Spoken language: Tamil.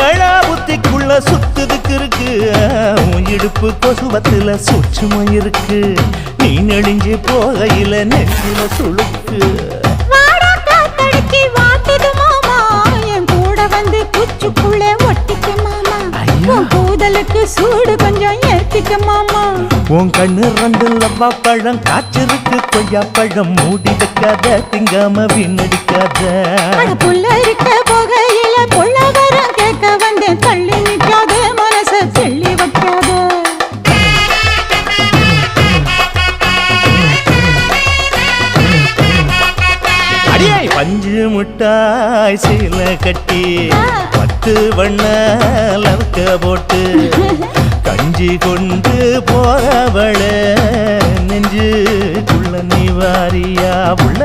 ஏழா புத்திக்குள்ள சுத்துதுக்கு இருக்கு உன் இடுப்பு கொசுவத்துல சூட்சுமம் இருக்கு நீ நெளிஞ்சு போகையில நெஞ்சில சுளுக்கு குச்சுக்குள்ள ஒட்டிக்க மாமா கூதலுக்கு சூடு கொஞ்சம் ஏத்திக்க மாமா உன் கண்ணு ரெண்டு லவ்வா பழம் காய்ச்சிருக்கு கொய்யா பழம் மூடி வைக்காத திங்காம வீணடிக்காத புள்ள இருக்க போகையில புள்ள வரம் கேட்க வந்தேன் தள்ளி நிற்காத மனச தெள்ளி வைக்காத அடியை பஞ்சு முட்டாய் சீல கட்டி 10 வண்ண லவக்க போட்டு கஞ்சி கொண்டு போறவள நெஞ்சுக்குள்ள நீ வாரியா உள்ள